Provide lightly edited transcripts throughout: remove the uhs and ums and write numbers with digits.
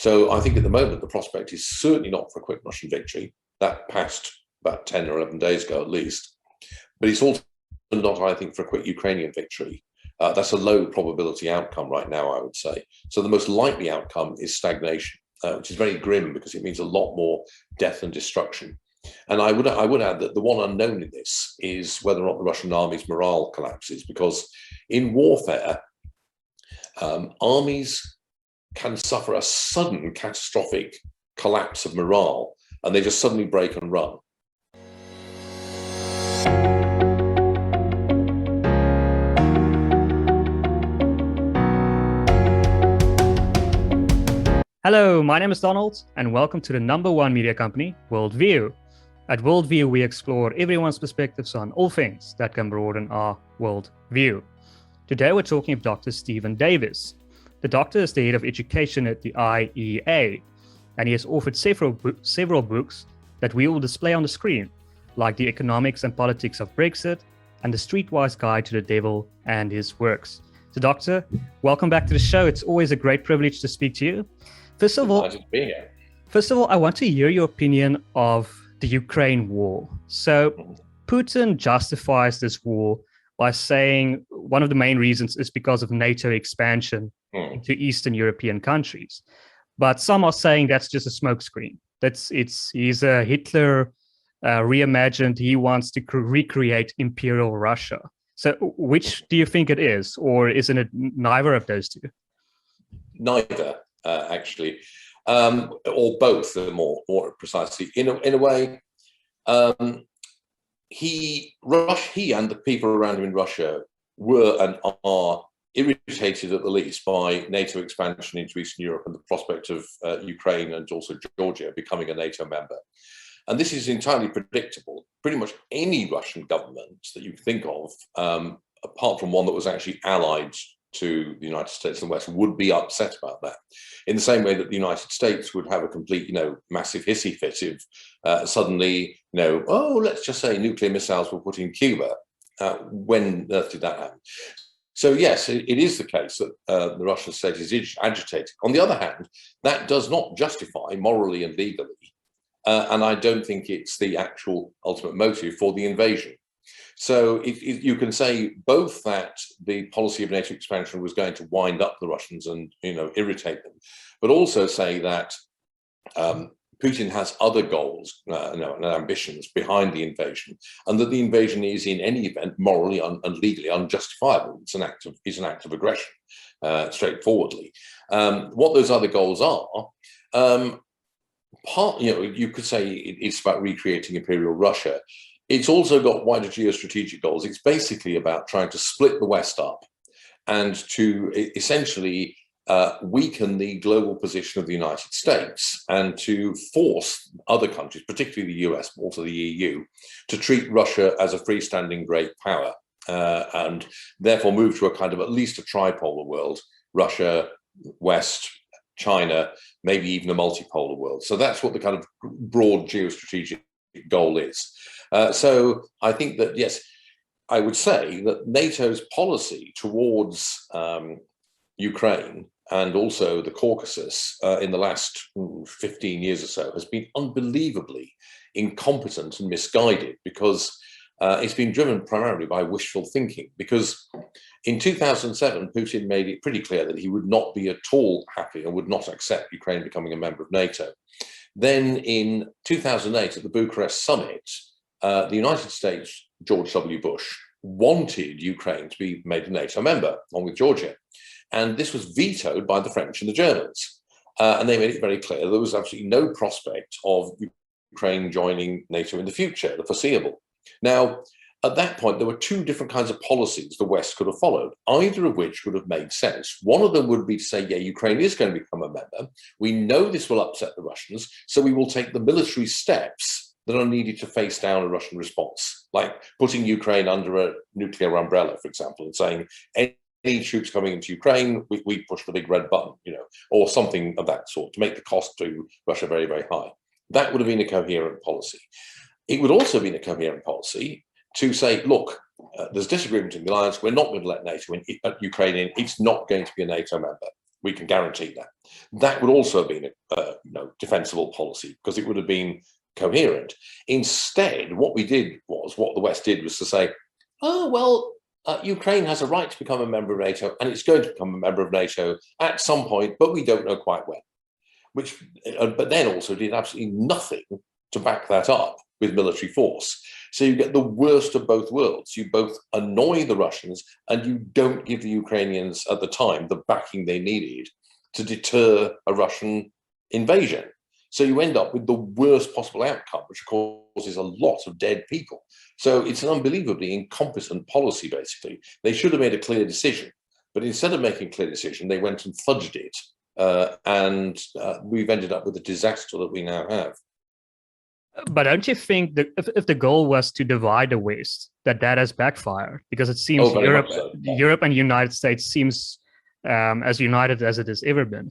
So I think at the moment, the prospect is certainly not for a quick Russian victory. That passed about 10 or 11 days ago, at least. But it's also not, I think, for a quick Ukrainian victory. That's a low probability outcome right now, I would say. So the most likely outcome is stagnation, which is very grim because it means a lot more death and destruction. And I would add that the one unknown in this is whether or not the Russian army's morale collapses, because in warfare, armies can suffer a sudden catastrophic collapse of morale, and they just suddenly break and run. Hello, my name is Donald, and welcome to the #1 media company, WorldView. At WorldView, we explore everyone's perspectives on all things that can broaden our worldview. Today, we're talking with Dr. Stephen Davies. The doctor is the head of education at the IEA, and he has authored several books that we will display on the screen, like The Economics and Politics of Brexit and The Streetwise Guide to the Devil and His Works. So, Doctor, welcome back to the show. It's always a great privilege to speak to you. First of all, I want to hear your opinion of the Ukraine war. So Putin justifies this war by saying one of the main reasons is because of NATO expansion into Eastern European countries. But some are saying that's just a smokescreen. He's a Hitler reimagined. He wants to recreate Imperial Russia. So which do you think it is, or isn't it neither of those two? Neither. Actually, or both, more precisely. In a way, he and the people around him in Russia were and are irritated at the least by NATO expansion into Eastern Europe and the prospect of Ukraine and also Georgia becoming a NATO member. And this is entirely predictable. Pretty much any Russian government that you think of, apart from one that was actually allied to the United States and the West, would be upset about that. In the same way that the United States would have a complete, massive hissy fit if suddenly, let's just say nuclear missiles were put in Cuba. When on earth did that happen? So yes, it is the case that the Russian state is agitated. On the other hand, that does not justify morally and legally, and I don't think it's the actual ultimate motive for the invasion. So you can say both that the policy of NATO expansion was going to wind up the Russians and irritate them, but also say that Putin has other goals and ambitions behind the invasion, and that the invasion is in any event morally and legally unjustifiable. It's an act of aggression, straightforwardly. What those other goals are, you could say it's about recreating Imperial Russia. It's also got wider geostrategic goals. It's basically about trying to split the West up and to essentially weaken the global position of the United States and to force other countries, particularly the US, but also the EU, to treat Russia as a freestanding great power and therefore move to a kind of at least a tripolar world, Russia, West, China, maybe even a multipolar world. So that's what the kind of broad geostrategic goal is. So I think that, yes, I would say that NATO's policy towards Ukraine and also the Caucasus in the last 15 years or so has been unbelievably incompetent and misguided, because it's been driven primarily by wishful thinking. Because in 2007, Putin made it pretty clear that he would not be at all happy and would not accept Ukraine becoming a member of NATO. Then in 2008 at the Bucharest summit, the United States, George W. Bush, wanted Ukraine to be made a NATO member, along with Georgia. And this was vetoed by the French and the Germans. And they made it very clear there was absolutely no prospect of Ukraine joining NATO in the future, the foreseeable. Now, at that point, there were two different kinds of policies the West could have followed, either of which would have made sense. One of them would be to say, yeah, Ukraine is going to become a member. We know this will upset the Russians, so we will take the military steps that are needed to face down a Russian response, like putting Ukraine under a nuclear umbrella, for example, and saying any troops coming into Ukraine, we push the big red button, or something of that sort to make the cost to Russia very, very high. That would have been a coherent policy. It would also have been a coherent policy to say, look, there's disagreement in the alliance. We're not going to let NATO in, Ukraine in. It's not going to be a NATO member. We can guarantee that. That would also have been a defensible policy, because it would have been coherent. Instead, what the West did was to say, oh, well, Ukraine has a right to become a member of NATO, and it's going to become a member of NATO at some point, but we don't know quite when. But then also did absolutely nothing to back that up with military force. So you get the worst of both worlds. You both annoy the Russians, and you don't give the Ukrainians at the time the backing they needed to deter a Russian invasion. So you end up with the worst possible outcome, which of course is a lot of dead people. So it's an unbelievably incompetent policy, basically. They should have made a clear decision, but instead of making a clear decision, they went and fudged it. And we've ended up with the disaster that we now have. But don't you think that if the goal was to divide the West, that has backfired? Because it seems Europe and the United States seems as united as it has ever been.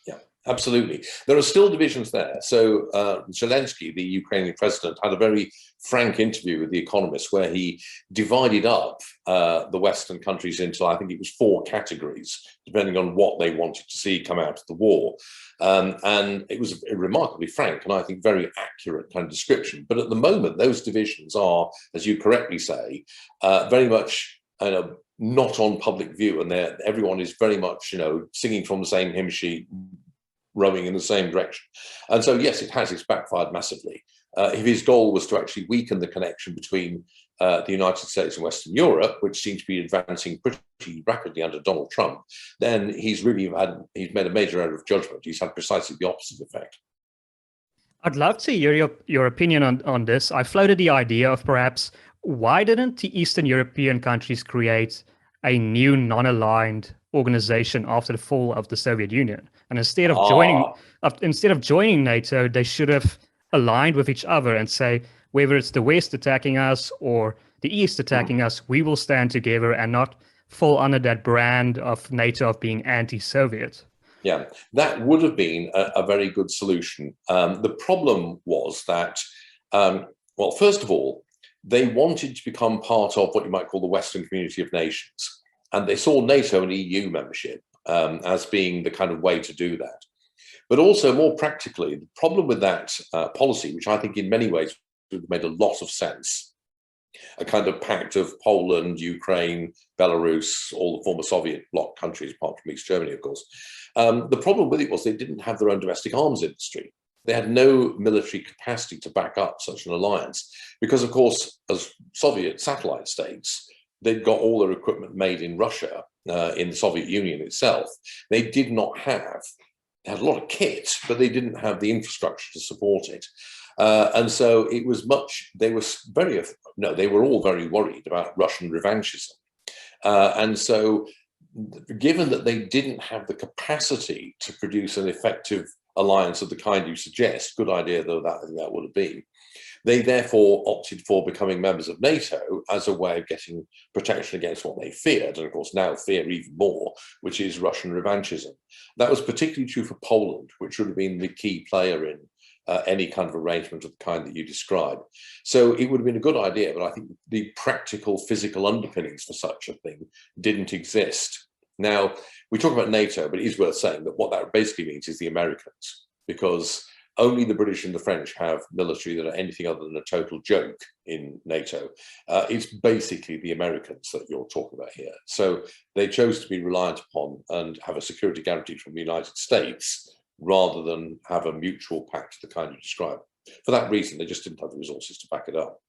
Yeah, absolutely. There are still divisions there. So Zelensky, the Ukrainian president, had a very frank interview with The Economist where he divided up the Western countries into, I think it was 4 categories, depending on what they wanted to see come out of the war. And it was a remarkably frank and I think very accurate kind of description. But at the moment, those divisions are, as you correctly say, very much not on public view, and everyone is very much singing from the same hymn sheet, rowing in the same direction. And so, yes, it's backfired massively. If his goal was to actually weaken the connection between the United States and Western Europe, which seems to be advancing pretty rapidly under Donald Trump, then he's made a major error of judgment. He's had precisely the opposite effect. I'd love to hear your opinion on this. I floated the idea of perhaps why didn't the Eastern European countries create a new non-aligned organization after the fall of the Soviet Union? And instead of joining NATO, they should have aligned with each other and say, whether it's the West attacking us or the East attacking us, we will stand together and not fall under that brand of NATO of being anti-Soviet. Yeah, that would have been a very good solution. The problem was that, well, first of all, they wanted to become part of what you might call the Western community of nations. And they saw NATO and EU membership as being the kind of way to do that. But also more practically, the problem with that policy, which I think in many ways made a lot of sense, a kind of pact of Poland, Ukraine, Belarus, all the former Soviet bloc countries, apart from East Germany, of course. The problem with it was they didn't have their own domestic arms industry. They had no military capacity to back up such an alliance because, of course, as Soviet satellite states, they'd got all their equipment made in Russia, in the Soviet Union itself. They did not have, they had a lot of kit, but they didn't have the infrastructure to support it. And so it was they were all very worried about Russian revanchism. And so given that they didn't have the capacity to produce an effective alliance of the kind you suggest, good idea though that would have been, they therefore opted for becoming members of NATO as a way of getting protection against what they feared, and of course now fear even more, which is Russian revanchism. That was particularly true for Poland, which would have been the key player in any kind of arrangement of the kind that you describe. So it would have been a good idea, but I think the practical physical underpinnings for such a thing didn't exist. Now, we talk about NATO, but it is worth saying that what that basically means is the Americans, because only the British and the French have military that are anything other than a total joke in NATO. It's basically the Americans that you're talking about here. So they chose to be reliant upon and have a security guarantee from the United States rather than have a mutual pact of the kind you describe. For that reason, they just didn't have the resources to back it up.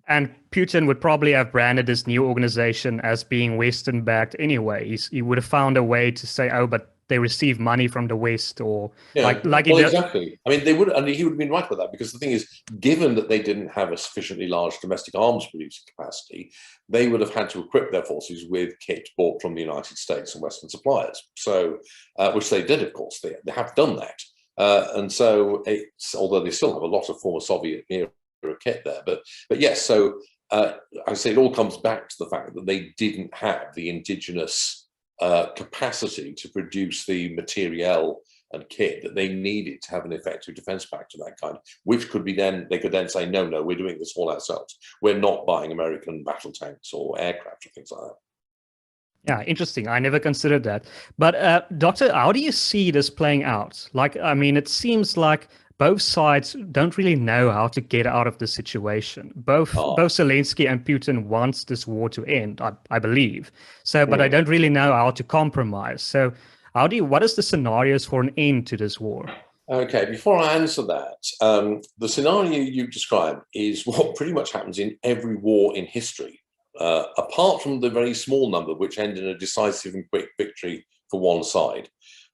And Putin would probably have branded this new organization as being Western-backed anyway. He would have found a way to say, oh, but they receive money from the West, or exactly. I mean, they would, and he would have been right with that, because the thing is, given that they didn't have a sufficiently large domestic arms producing capacity, they would have had to equip their forces with kit bought from the United States and Western suppliers. So, which they did, of course. They have done that, and so although they still have a lot of former Soviet era kit there, but yes. So I say it all comes back to the fact that they didn't have the indigenous capacity to produce the materiel and kit that they needed to have an effective defense pact of that kind, which could be they could then say, no, we're doing this all ourselves. We're not buying American battle tanks or aircraft or things like that. Yeah, interesting. I never considered that. But Doctor, how do you see this playing out? Like, I mean, it seems like both sides don't really know how to get out of the situation. Both Zelensky and Putin wants this war to end, I believe. So, but I don't really know how to compromise. So, what is the scenarios for an end to this war? Okay, before I answer that, the scenario you described is what pretty much happens in every war in history. Apart from the very small number which end in a decisive and quick victory for one side,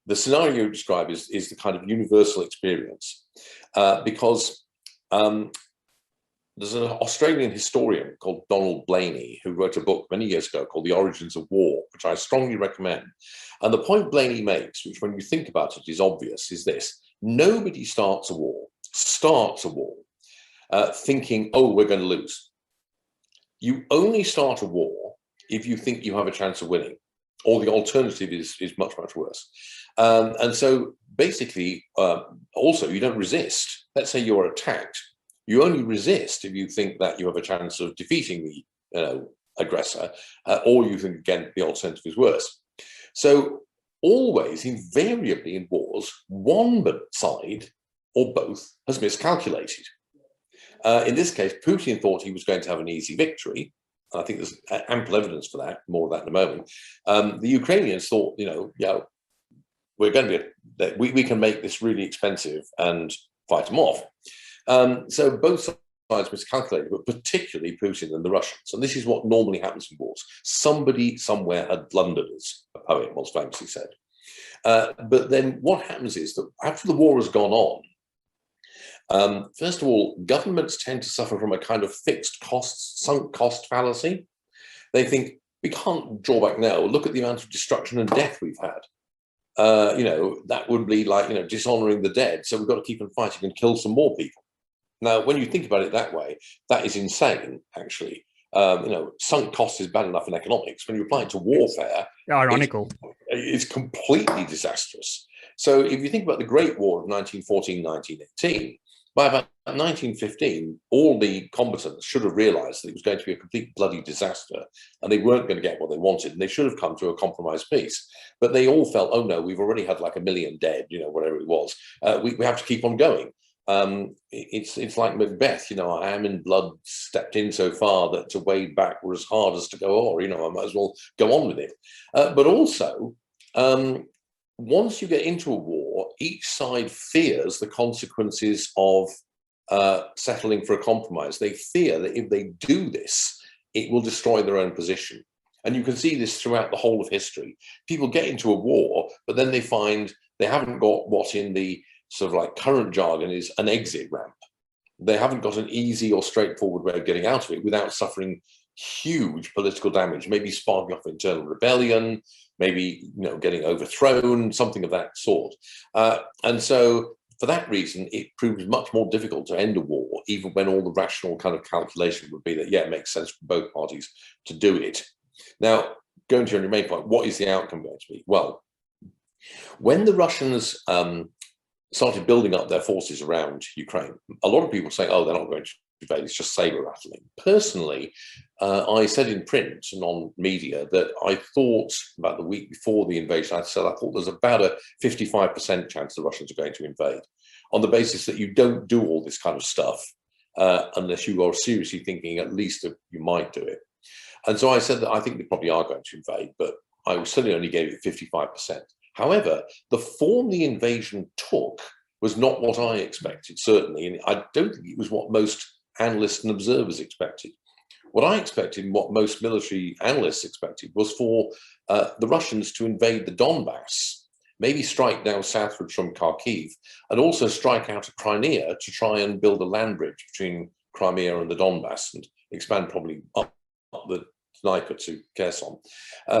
the scenario you describe is the kind of universal experience, because there's an Australian historian called Donald Blaney who wrote a book many years ago called The Origins of War, which I strongly recommend. And the point Blaney makes, which when you think about it is obvious, is this: nobody starts a war thinking, oh, we're going to lose. You only start a war if you think you have a chance of winning, or the alternative is much, much worse. And so basically, also, you don't resist. Let's say you're attacked. You only resist if you think that you have a chance of defeating the aggressor, or you think, again, the alternative is worse. So always, invariably in wars, one side or both has miscalculated. In this case, Putin thought he was going to have an easy victory. I think there's ample evidence for that, more of that in a moment. The Ukrainians thought, we're going to we can make this really expensive and fight them off. So both sides miscalculated, but particularly Putin and the Russians. And this is what normally happens in wars. Somebody somewhere had blundered, as a poet once famously said. But then what happens is that after the war has gone on, first of all, governments tend to suffer from a kind of fixed costs, sunk cost fallacy. They think, we can't draw back now. Look at the amount of destruction and death we've had. That would be like, dishonoring the dead. So we've got to keep on fighting and kill some more people. Now, when you think about it that way, that is insane, actually. Sunk cost is bad enough in economics. When you apply it to warfare, ironical. It's completely disastrous. So if you think about the Great War of 1914, 1918, by about 1915, all the combatants should have realized that it was going to be a complete bloody disaster and they weren't going to get what they wanted, and they should have come to a compromise peace. But they all felt, oh no, we've already had like 1 million dead, whatever it was. We have to keep on going. It's like Macbeth, I am in blood, stepped in so far that to wade back were as hard as to go o'er, I might as well go on with it. But also, once you get into a war, each side fears the consequences of settling for a compromise. They fear that if they do this, it will destroy their own position. And you can see this throughout the whole of history. People get into a war, but then they find they haven't got what in the sort of like current jargon is an exit ramp. They haven't got an easy or straightforward way of getting out of it without suffering huge political damage, maybe sparking off internal rebellion, maybe getting overthrown, something of that sort. And so for that reason, it proves much more difficult to end a war, even when all the rational kind of calculation would be that, yeah, it makes sense for both parties to do it. Now, going to your main point, what is the outcome going to be? Well, when the Russians started building up their forces around Ukraine, a lot of people say, oh, they're not going to invade, it's just saber rattling. Personally, I said in print and on media that I thought about the week before the invasion, I thought there's about a 55% chance the Russians are going to invade, on the basis that you don't do all this kind of stuff unless you are seriously thinking at least that you might do it. And so I said that I think they probably are going to invade, but I certainly only gave it 55%. However, the form the invasion took was not what I expected, certainly, and I don't think it was what most analysts and observers expected. What I expected and what most military analysts expected was for the Russians to invade the Donbass, maybe strike down southwards from Kharkiv, and also strike out of Crimea to try and build a land bridge between Crimea and the Donbass and expand probably up the Dnieper to Kherson,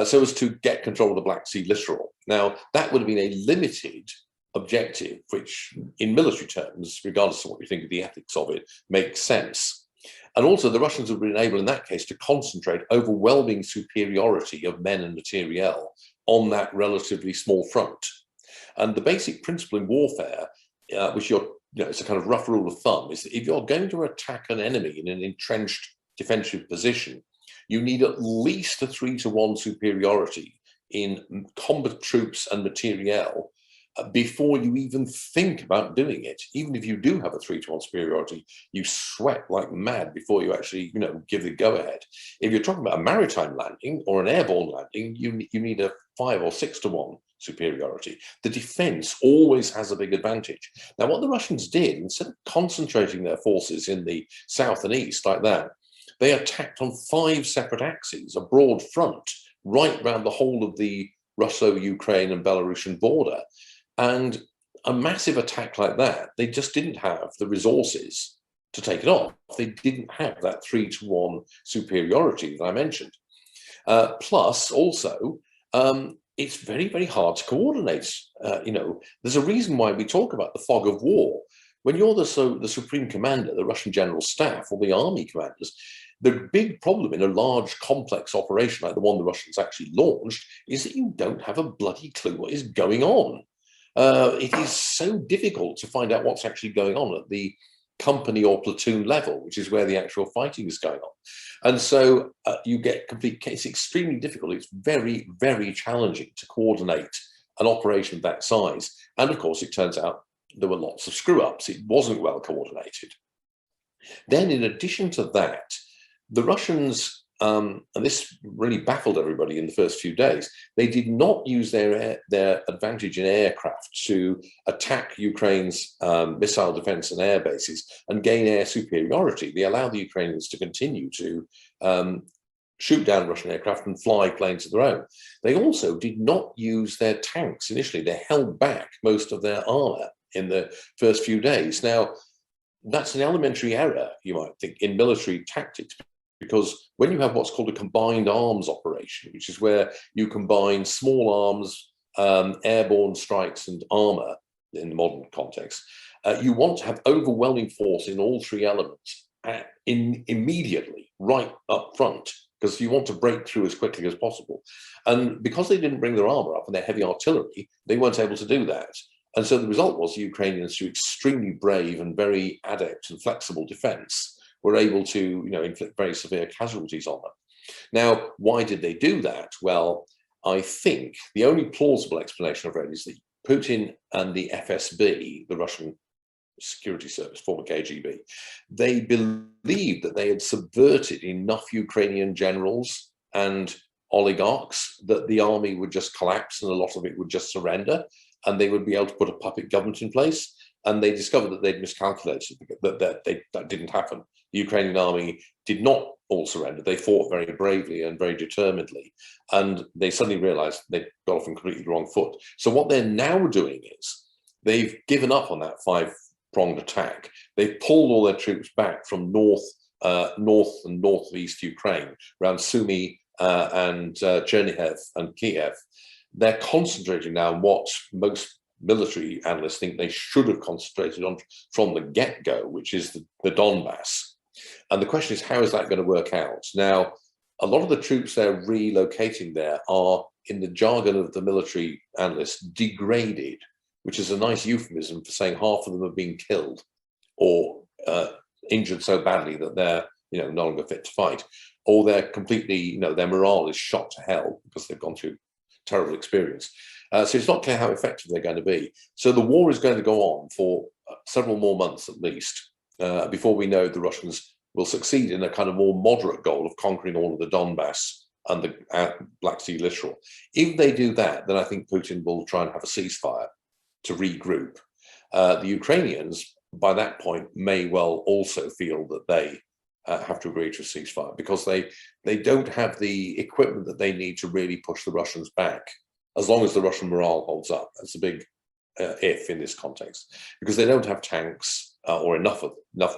so as to get control of the Black Sea littoral. Now, that would have been a limited objective, which in military terms, regardless of what you think of the ethics of it, makes sense. And also the Russians would have been able in that case to concentrate overwhelming superiority of men and materiel on that relatively small front. And the basic principle in warfare, which it's a kind of rough rule of thumb, is that if you're going to attack an enemy in an entrenched defensive position, You need at least a 3-to-1 superiority in combat troops and materiel before you even think about doing it. Even if you do have a 3-to-1 superiority, you sweat like mad before you actually, give the go-ahead. If you're talking about a maritime landing or an airborne landing, you need a 5 or 6-to-1 superiority. The defense always has a big advantage. Now, what the Russians did, instead of concentrating their forces in the south and east like that, they attacked on 5 separate axes, a broad front, right around the whole of the Russo-Ukraine and Belarusian border. And a massive attack like that, they just didn't have the resources to take it off. They didn't have that 3-to-1 superiority that I mentioned. Plus, also, it's very, very hard to coordinate. There's a reason why we talk about the fog of war. When you're the supreme commander, the Russian general staff or the army commanders, the big problem in a large, complex operation like the one the Russians actually launched is that you don't have a bloody clue what is going on. It is so difficult to find out what's actually going on at the company or platoon level, which is where the actual fighting is going on. And so you get it's extremely difficult. It's very, very challenging to coordinate an operation of that size. And of course, it turns out there were lots of screw-ups. It wasn't well coordinated. Then in addition to that, the Russians, and this really baffled everybody in the first few days, they did not use their advantage in aircraft to attack Ukraine's missile defense and air bases and gain air superiority. They allowed the Ukrainians to continue to shoot down Russian aircraft and fly planes of their own. They also did not use their tanks initially. They held back most of their armor in the first few days. Now, that's an elementary error, you might think, in military tactics, because when you have what's called a combined arms operation, which is where you combine small arms, airborne strikes and armor in the modern context, you want to have overwhelming force in all 3 elements immediately, right up front, because you want to break through as quickly as possible. And because they didn't bring their armor up and their heavy artillery, they weren't able to do that. And so the result was the Ukrainians, through extremely brave and very adept and flexible defense, were able to, inflict very severe casualties on them. Now, why did they do that? Well, I think the only plausible explanation I've read is that Putin and the FSB, the Russian security service, former KGB, they believed that they had subverted enough Ukrainian generals and oligarchs that the army would just collapse and a lot of it would just surrender, and they would be able to put a puppet government in place. And they discovered that they'd miscalculated, that didn't happen. The Ukrainian army did not all surrender. They fought very bravely and very determinedly. And they suddenly realized they'd got off on completely the wrong foot. So what they're now doing is they've given up on that 5-pronged attack. They've pulled all their troops back from north and northeast Ukraine, around Sumy and Chernihiv and Kiev. They're concentrating now on what most military analysts think they should have concentrated on from the get-go, which is the Donbass. And the question is, how is that going to work out? Now, a lot of the troops they're relocating there are, in the jargon of the military analysts, degraded, which is a nice euphemism for saying half of them have been killed or injured so badly that they're no longer fit to fight, or they're completely, their morale is shot to hell because they've gone through terrible experience. So it's not clear how effective they're going to be. So the war is going to go on for several more months at least before we know the Russians will succeed in a kind of more moderate goal of conquering all of the Donbass and the Black Sea littoral. If they do that, then I think Putin will try and have a ceasefire to regroup. The Ukrainians, by that point, may well also feel that they have to agree to a ceasefire, because they don't have the equipment that they need to really push the Russians back, as long as the Russian morale holds up. That's a big if in this context, because they don't have tanks or enough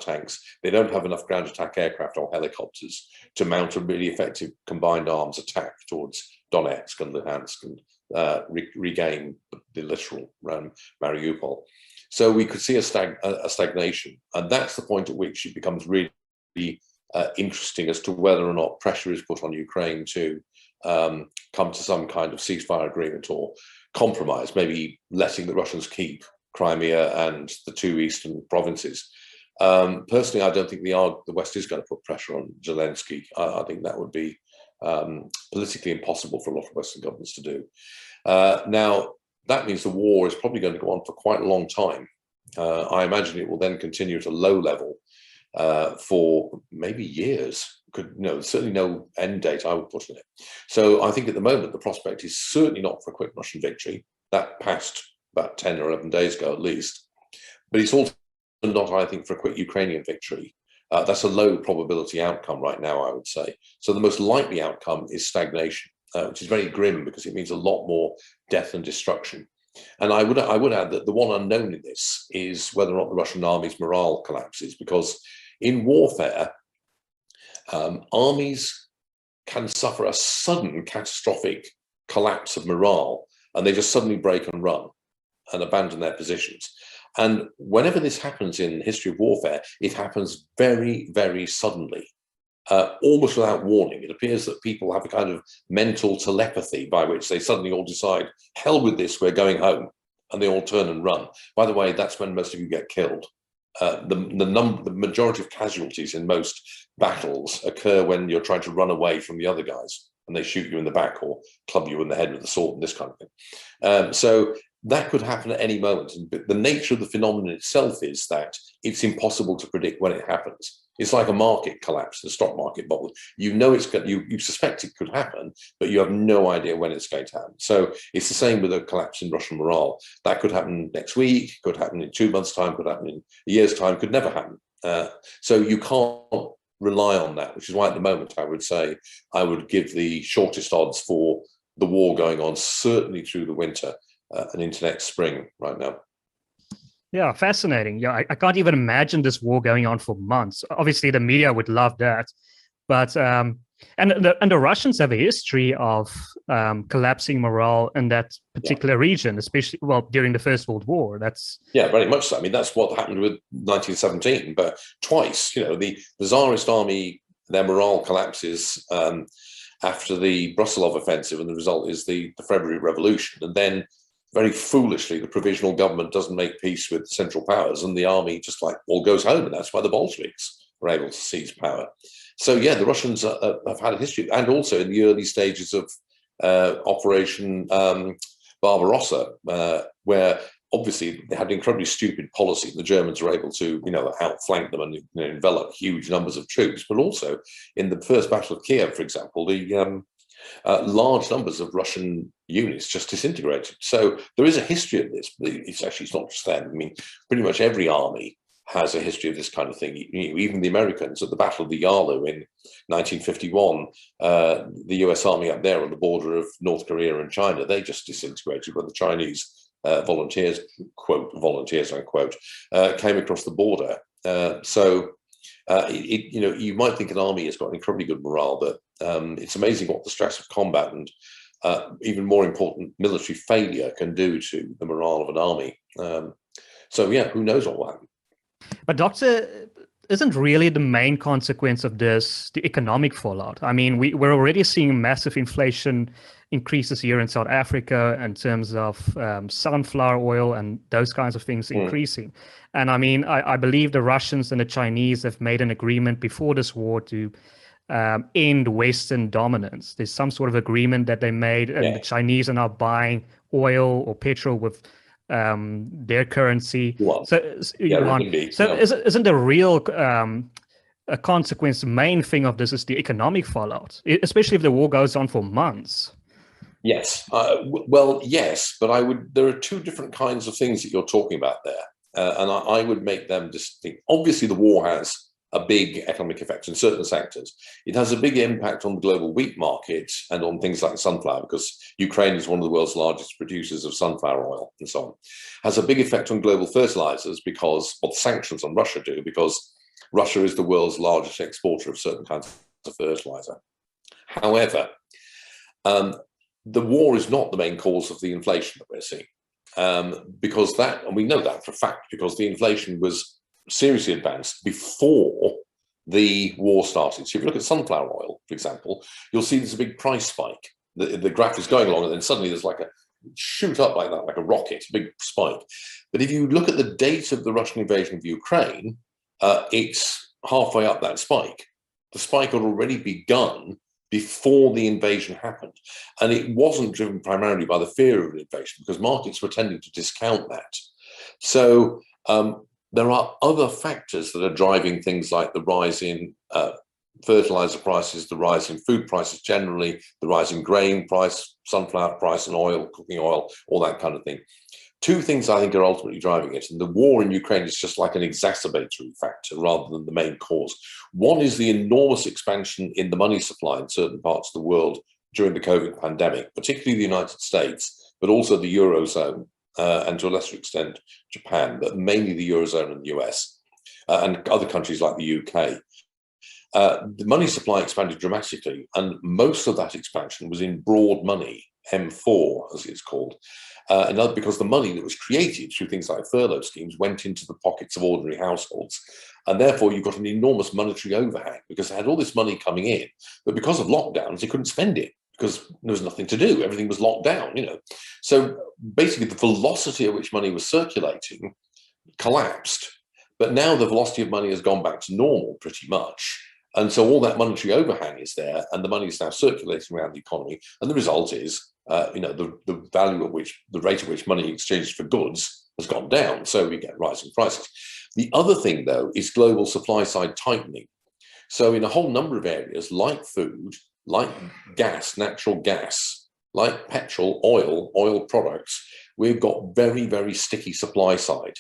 tanks. They don't have enough ground attack aircraft or helicopters to mount a really effective combined arms attack towards Donetsk and Luhansk and regain the littoral around Mariupol. So we could see a stagnation, and that's the point at which it becomes really interesting as to whether or not pressure is put on Ukraine to come to some kind of ceasefire agreement or compromise, maybe letting the Russians keep Crimea and the 2 eastern provinces. Personally, I don't think the West is going to put pressure on Zelensky. I think that would be politically impossible for a lot of Western governments to do. Now, that means the war is probably going to go on for quite a long time. I imagine it will then continue at a low level for maybe years. Certainly no end date, I would put in it. So I think at the moment, the prospect is certainly not for a quick Russian victory. That passed about 10 or 11 days ago at least. But it's also not, I think, for a quick Ukrainian victory. That's a low probability outcome right now, I would say. So the most likely outcome is stagnation, which is very grim because it means a lot more death and destruction. And I would add that the one unknown in this is whether or not the Russian army's morale collapses, because in warfare, armies can suffer a sudden catastrophic collapse of morale, and they just suddenly break and run and abandon their positions. And whenever this happens in the history of warfare, it happens very, very suddenly, almost without warning. It appears that people have a kind of mental telepathy by which they suddenly all decide, hell with this, we're going home. And they all turn and run. By the way, that's when most of you get killed. The majority of casualties in most battles occur when you're trying to run away from the other guys and they shoot you in the back or club you in the head with a sword and this kind of thing. So that could happen at any moment. But the nature of the phenomenon itself is that it's impossible to predict when it happens. It's like a market collapse, the stock market bubble. You know you suspect it could happen, but you have no idea when it's going to happen. So it's the same with a collapse in Russian morale. That could happen next week, could happen in 2 months' time, could happen in a year's time, could never happen. So you can't rely on that, which is why at the moment I would say I would give the shortest odds for the war going on, certainly through the winter and into next spring right now. Yeah, fascinating. Yeah, I can't even imagine this war going on for months. Obviously, the media would love that, but and the Russians have a history of collapsing morale in that particular region, especially during the First World War. Very much so. I mean, that's what happened with 1917, but twice. The Tsarist army, their morale collapses after the Brusilov offensive, and the result is the February Revolution, and then, very foolishly, the provisional government doesn't make peace with the Central Powers, and the army just all goes home, and that's why the Bolsheviks were able to seize power. So the Russians have had a history, and also in the early stages of Operation Barbarossa, where obviously they had an incredibly stupid policy. The Germans were able to, outflank them and envelop huge numbers of troops, but also in the First Battle of Kiev, for example, the large numbers of Russian units just disintegrated. So there is a history of this, but it's not just them. I mean, pretty much every army has a history of this kind of thing. Even the Americans at the Battle of the Yalu in 1951, the US Army up there on the border of North Korea and China, they just disintegrated when the Chinese volunteers, quote, volunteers, unquote, came across the border. You might think an army has got an incredibly good morale, but it's amazing what the stress of combat and even more important, military failure can do to the morale of an army. Who knows what will happen? But Doctor, isn't really the main consequence of this the economic fallout? I mean, we're already seeing massive inflation increases here in South Africa in terms of sunflower oil and those kinds of things increasing. And I mean, I believe the Russians and the Chinese have made an agreement before this war to end Western dominance. There's some sort of agreement that they made, and the Chinese are now buying oil or petrol with their currency. Isn't the real a consequence, the main thing of this is the economic fallout, especially if the war goes on for months? Yes. Yes, but there are two different kinds of things that you're talking about there. And I would make them distinct. Obviously, the war has a big economic effect in certain sectors. It has a big impact on the global wheat market and on things like sunflower, because Ukraine is one of the world's largest producers of sunflower oil and so on. Has a big effect on global fertilizers because what sanctions on Russia do, because Russia is the world's largest exporter of certain kinds of fertilizer. However, the war is not the main cause of the inflation that we're seeing. Because that, and we know that for a fact, because the inflation was seriously advanced before the war started. So if you look at sunflower oil, for example, you'll see there's a big price spike. The graph is going along, and then suddenly there's like a shoot up like that, like a rocket, a big spike. But if you look at the date of the Russian invasion of Ukraine, it's halfway up that spike. The spike had already begun before the invasion happened. And it wasn't driven primarily by the fear of an invasion, because markets were tending to discount that. So there are other factors that are driving things like the rise in fertilizer prices, the rise in food prices generally, the rise in grain price, sunflower price and oil, cooking oil, all that kind of thing. Two things I think are ultimately driving it, and the war in Ukraine is just like an exacerbatory factor rather than the main cause. One is the enormous expansion in the money supply in certain parts of the world during the COVID pandemic, particularly the United States, but also the Eurozone, and to a lesser extent Japan, but mainly the Eurozone and the US, and other countries like the UK. The money supply expanded dramatically, and most of that expansion was in broad money, M4 as it's called, because the money that was created through things like furlough schemes went into the pockets of ordinary households, and therefore you got an enormous monetary overhang because they had all this money coming in, but because of lockdowns they couldn't spend it because there was nothing to do, everything was locked down, So basically the velocity at which money was circulating collapsed, but now the velocity of money has gone back to normal pretty much. And so all that monetary overhang is there, and the money is now circulating around the economy. And the result is, the value at which, the rate at which money exchanges for goods has gone down. So we get rising prices. The other thing, though, is global supply side tightening. So in a whole number of areas, like food, like gas, natural gas, like petrol, oil products, we've got very, very sticky supply side.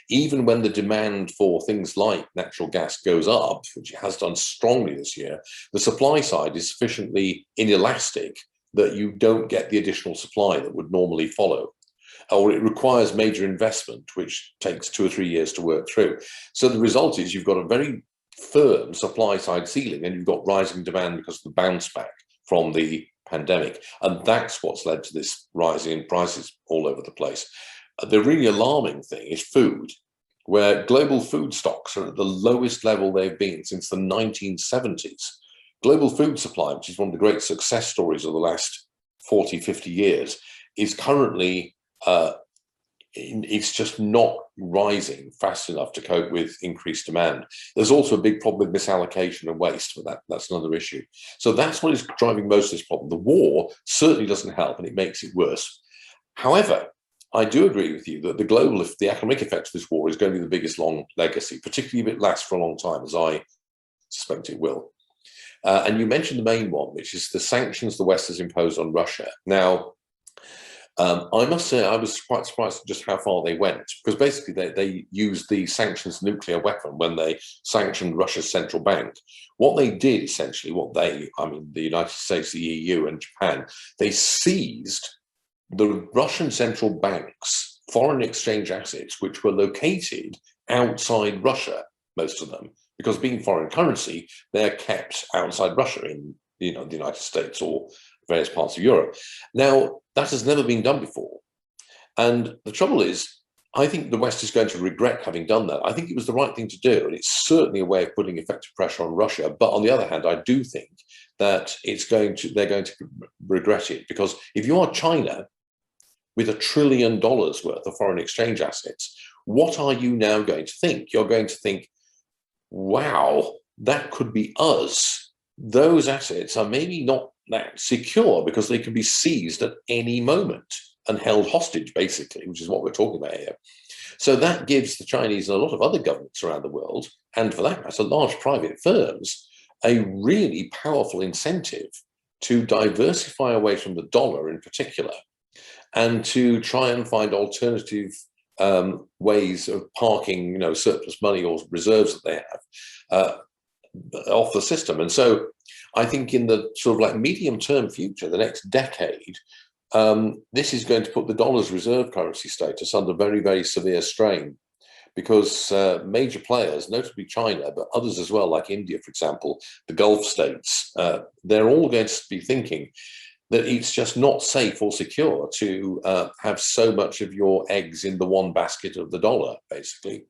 Even when the demand for things like natural gas goes up, which it has done strongly this year, the supply side is sufficiently inelastic that you don't get the additional supply that would normally follow. Or it requires major investment, which takes 2 or 3 years to work through. So the result is you've got a very firm supply side ceiling, and you've got rising demand because of the bounce back from the pandemic. And that's what's led to this rising in prices all over the place. The really alarming thing is food, where global food stocks are at the lowest level they've been since the 1970s. Global food supply, which is one of the great success stories of the last 40, 50 years, is currently, it's just not rising fast enough to cope with increased demand. There's also a big problem with misallocation and waste, but that's another issue. So that's what is driving most of this problem. The war certainly doesn't help, and it makes it worse. However, I do agree with you that the economic effect of this war is going to be the biggest long legacy, particularly if it lasts for a long time, as I suspect it will. And you mentioned the main one, which is the sanctions the West has imposed on Russia. Now, I must say I was quite surprised at just how far they went, because basically they used the sanctions nuclear weapon when they sanctioned Russia's central bank. What they did essentially, the United States, the EU and Japan, they seized the Russian central bank's foreign exchange assets, which were located outside Russia, most of them, because being foreign currency, they're kept outside Russia in the United States or various parts of Europe. Now, that has never been done before. And the trouble is, I think the West is going to regret having done that. I think it was the right thing to do, and it's certainly a way of putting effective pressure on Russia. But on the other hand, I do think that they're going to regret it, because if you are China with $1 trillion worth of foreign exchange assets, what are you now going to think? You're going to think, wow, that could be us. Those assets are maybe not that secure because they can be seized at any moment and held hostage, basically, which is what we're talking about here. So that gives the Chinese and a lot of other governments around the world, and for that matter, large private firms, a really powerful incentive to diversify away from the dollar in particular, and to try and find alternative ways of parking, surplus money or reserves that they have off the system. And so I think in the sort of like medium-term future, the next decade, this is going to put the dollar's reserve currency status under very, very severe strain, because major players, notably China, but others as well, like India, for example, the Gulf states, they're all going to be thinking that it's just not safe or secure to have so much of your eggs in the one basket of the dollar, basically.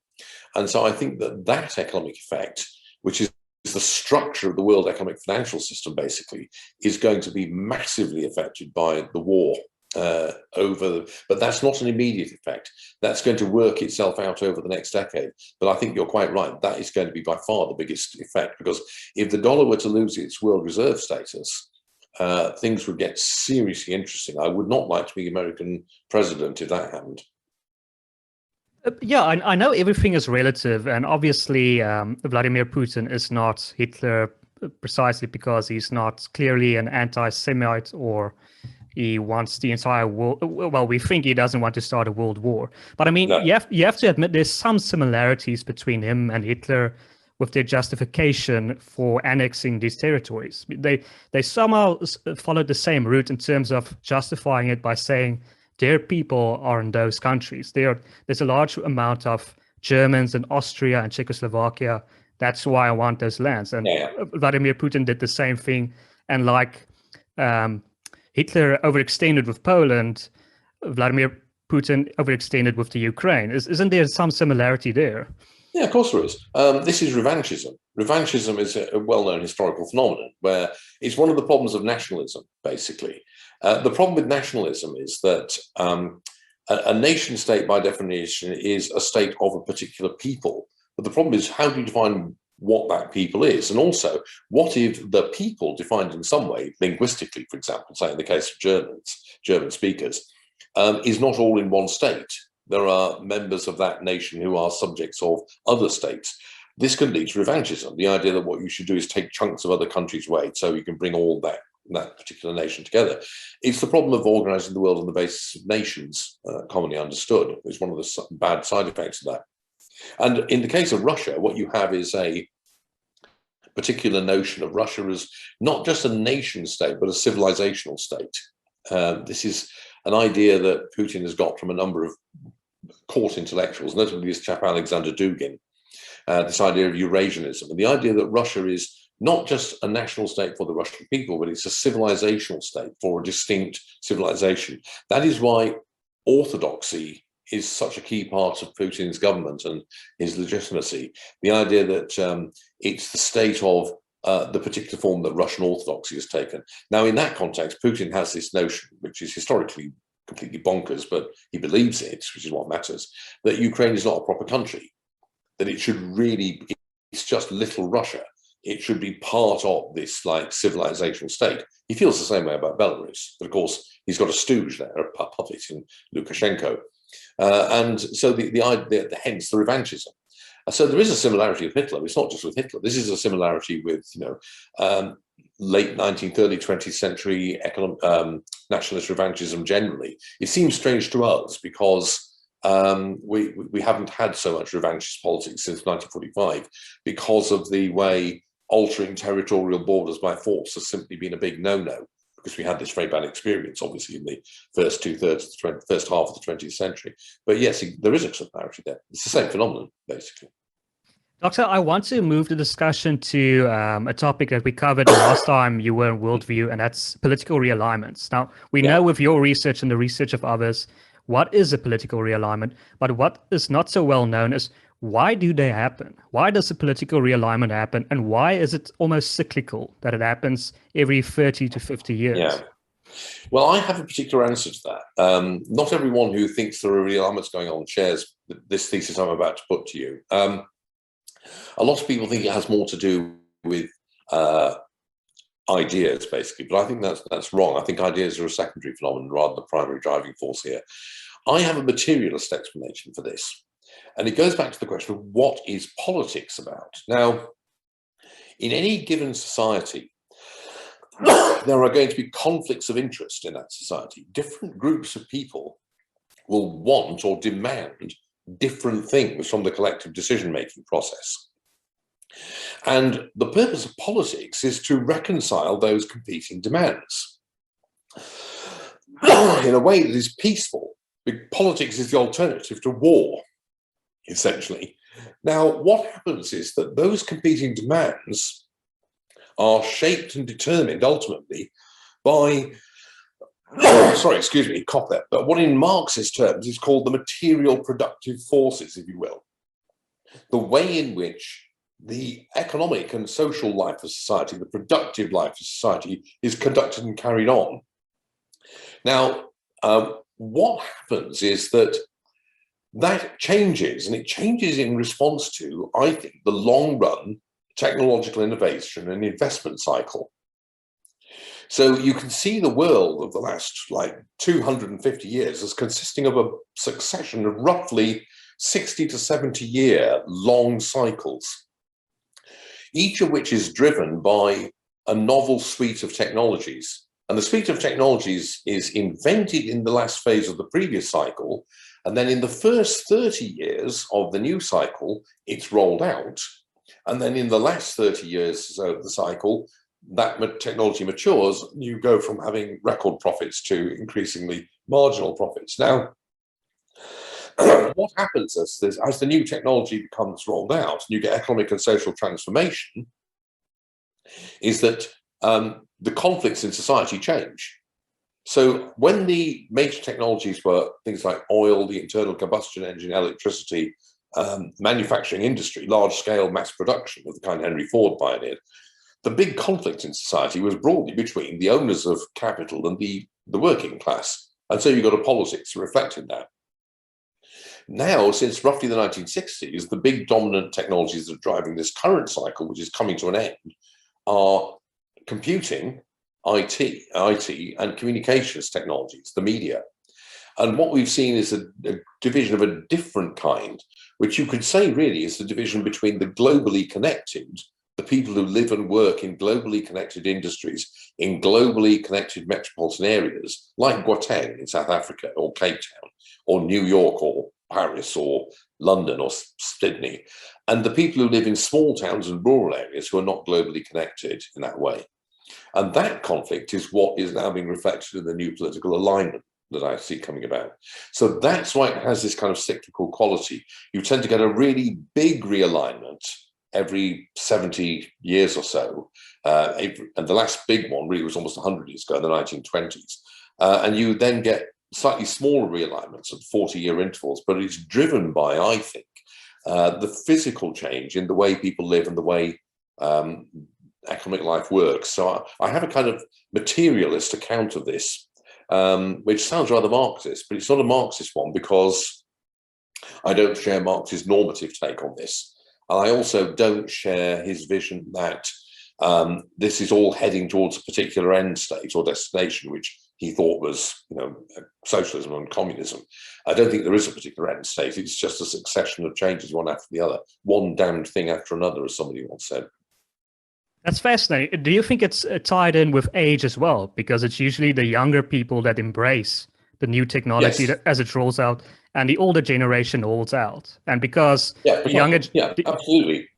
And so I think that economic effect, which is the structure of the world economic financial system, basically, is going to be massively affected by the war. but that's not an immediate effect. That's going to work itself out over the next decade. But I think you're quite right. That is going to be by far the biggest effect, because if the dollar were to lose its world reserve status, things would get seriously interesting. I would not like to be American president if that happened. Yeah, I know everything is relative, and obviously Vladimir Putin is not Hitler precisely because he's not clearly an anti-Semite, or he wants the entire world. Well, we think he doesn't want to start a world war. But I mean, No. you have to admit there's some similarities between him and Hitler with their justification for annexing these territories. They somehow followed the same route in terms of justifying it by saying their people are in those countries. There's a large amount of Germans in Austria and Czechoslovakia. That's why I want those lands. And Vladimir Putin did the same thing. And like Hitler overextended with Poland, Vladimir Putin overextended with the Ukraine. Isn't there some similarity there? Yeah, of course there is. This is revanchism. Revanchism is a well-known historical phenomenon where it's one of the problems of nationalism, basically. The problem with nationalism is that a nation state, by definition, is a state of a particular people. But the problem is, how do you define what that people is? And also, what if the people defined in some way, linguistically, for example, say in the case of German speakers, is not all in one state? There are members of that nation who are subjects of other states. This can lead to revanchism, the idea that what you should do is take chunks of other countries' weight so you can bring all that particular nation together. It's the problem of organizing the world on the basis of nations, commonly understood. It's one of the bad side effects of that. And in the case of Russia, what you have is a particular notion of Russia as not just a nation state, but a civilizational state. This is an idea that Putin has got from a number of court intellectuals, notably this chap Alexander Dugin, this idea of Eurasianism, and the idea that Russia is not just a national state for the Russian people, but it's a civilizational state for a distinct civilization. That is why orthodoxy is such a key part of Putin's government and his legitimacy. The idea that it's the state of the particular form that Russian orthodoxy has taken. Now, in that context, Putin has this notion, which is historically completely bonkers, but he believes it, which is what matters, that Ukraine is not a proper country, that it should really, it's just little Russia. It should be part of this like civilizational state. He feels the same way about Belarus, but of course he's got a stooge there, a puppet in Lukashenko. And so the idea, hence the revanchism. So there is a similarity with Hitler. It's not just with Hitler. This is a similarity with, late 19th, early 20th century nationalist revanchism generally. It seems strange to us because we haven't had so much revanchist politics since 1945 because of the way altering territorial borders by force has simply been a big no-no, because we had this very bad experience, obviously, in the first first half of the 20th century. But yes, there is a similarity there. It's the same phenomenon, basically. Doctor, I want to move the discussion to a topic that we covered last time you were in WorldView, and that's political realignments. Now, we know with your research and the research of others, what is a political realignment, but what is not so well known is why do they happen? Why does a political realignment happen? And why is it almost cyclical that it happens every 30 to 50 years? Yeah. Well, I have a particular answer to that. Not everyone who thinks there are realignments going on shares this thesis I'm about to put to you. A lot of people think it has more to do with ideas, basically, but I think that's wrong. I think ideas are a secondary phenomenon rather than the primary driving force here. I have a materialist explanation for this, and it goes back to the question of what is politics about? Now, in any given society, there are going to be conflicts of interest in that society. Different groups of people will want or demand different things from the collective decision-making process. And the purpose of politics is to reconcile those competing demands in a way that is peaceful. Politics is the alternative to war, essentially. Now, what happens is that those competing demands are shaped and determined ultimately by, sorry, excuse me, cop that, but what in Marxist terms is called the material productive forces, if you will. The way in which the economic and social life of society, the productive life of society, is conducted and carried on. Now, what happens is that changes, and it changes in response to, I think, the long-run technological innovation and investment cycle. So you can see the world of the last 250 years as consisting of a succession of roughly 60 to 70 year long cycles, each of which is driven by a novel suite of technologies. And the suite of technologies is invented in the last phase of the previous cycle. And then in the first 30 years of the new cycle, it's rolled out. And then in the last 30 years of the cycle, that technology matures, you go from having record profits to increasingly marginal profits. Now, what happens as the new technology becomes rolled out and you get economic and social transformation is that the conflicts in society change. So when the major technologies were things like oil, the internal combustion engine, electricity, manufacturing industry, large-scale mass production of the kind Henry Ford pioneered, the big conflict in society was broadly between the owners of capital and the working class. And so you got a politics reflecting that. Now, since roughly the 1960s, the big dominant technologies that are driving this current cycle, which is coming to an end, are computing, IT and communications technologies, the media. And what we've seen is a division of a different kind, which you could say really is the division between the globally connected, the people who live and work in globally connected industries, in globally connected metropolitan areas, like Gauteng in South Africa, or Cape Town, or New York, or Paris, or London, or Sydney, and the people who live in small towns and rural areas who are not globally connected in that way. And that conflict is what is now being reflected in the new political alignment that I see coming about. So that's why it has this kind of cyclical quality. You tend to get a really big realignment every 70 years or so. And the last big one really was almost 100 years ago in the 1920s. And you then get slightly smaller realignments at 40-year intervals, but it's driven by, I think, the physical change in the way people live and the way economic life works. So I have a kind of materialist account of this, which sounds rather Marxist, but it's not a Marxist one because I don't share Marx's normative take on this. And I also don't share his vision that this is all heading towards a particular end state or destination, which he thought was, socialism and communism. I don't think there is a particular end state. It's just a succession of changes, one after the other, one damned thing after another, as somebody once said. That's fascinating. Do you think it's tied in with age as well? Because it's usually the younger people that embrace the new technology as it rolls out, and the older generation holds out. And because the younger... Yeah, absolutely.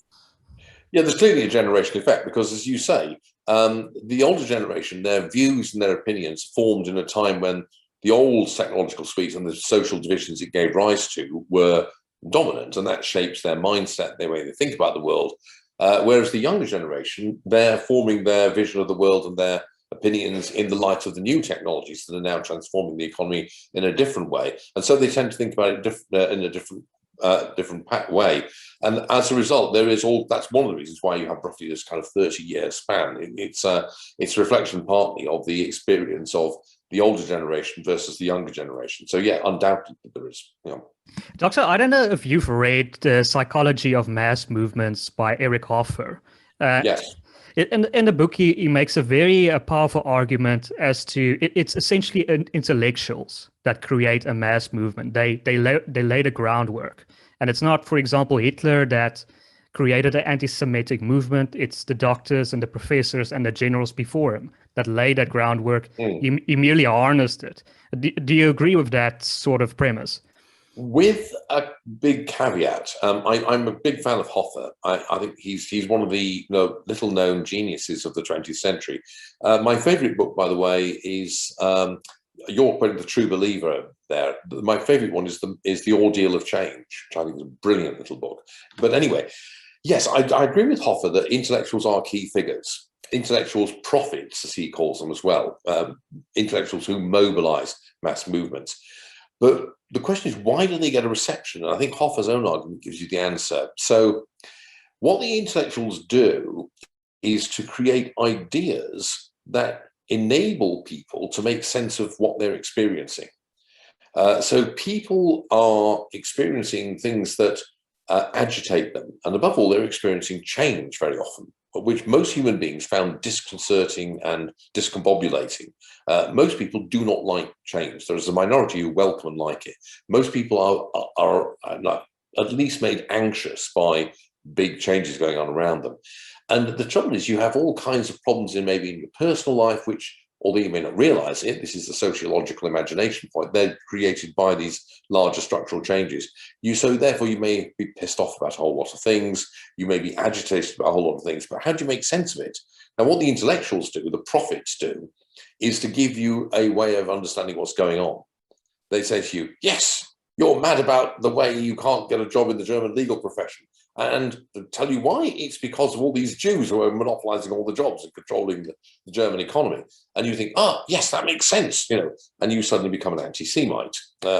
Yeah, there's clearly a generation effect because, as you say, the older generation, their views and their opinions formed in a time when the old technological suite and the social divisions it gave rise to were dominant, and that shapes their mindset, their way they think about the world. Whereas the younger generation, they're forming their vision of the world and their opinions in the light of the new technologies that are now transforming the economy in a different way. And so they tend to think about it in a different way. And as a result, that's one of the reasons why you have roughly this kind of 30-year span. It's a reflection partly of the experience of the older generation versus the younger generation. So yeah, undoubtedly there is. Doctor, I don't know if you've read The Psychology of Mass Movements by Eric Hoffer. Yes. In the book, he makes a very powerful argument as to it's essentially intellectuals that create a mass movement. They lay the groundwork, and it's not, for example, Hitler that created an anti-Semitic movement. It's the doctors and the professors and the generals before him that laid that groundwork. He merely harnessed it. Do you agree with that sort of premise? With a big caveat, I'm a big fan of Hoffer. I think he's one of the little-known geniuses of the 20th century. My favourite book, by the way, is you're quoting The True Believer there. My favourite one is the Ordeal of Change, which I think is a brilliant little book. But anyway, yes, I agree with Hoffer that intellectuals are key figures. Intellectuals, prophets, as he calls them as well. Intellectuals who mobilise mass movements. But the question is, why do they get a reception? And I think Hoffer's own argument gives you the answer. So what the intellectuals do is to create ideas that enable people to make sense of what they're experiencing. So people are experiencing things that agitate them. And above all, they're experiencing change very often, which most human beings found disconcerting and discombobulating. Most people do not like change. There's a minority who welcome and like it. Most people are at least made anxious by big changes going on around them. And the trouble is, you have all kinds of problems maybe in your personal life, which, although you may not realize it, this is the sociological imagination point, they're created by these larger structural changes. So therefore you may be pissed off about a whole lot of things, you may be agitated about a whole lot of things, but how do you make sense of it? Now, what the intellectuals do, the prophets do, is to give you a way of understanding what's going on. They say to you, yes, you're mad about the way you can't get a job in the German legal profession. And to tell you why, it's because of all these Jews who are monopolizing all the jobs and controlling the German economy. And you think, yes, that makes sense, and you suddenly become an anti-Semite.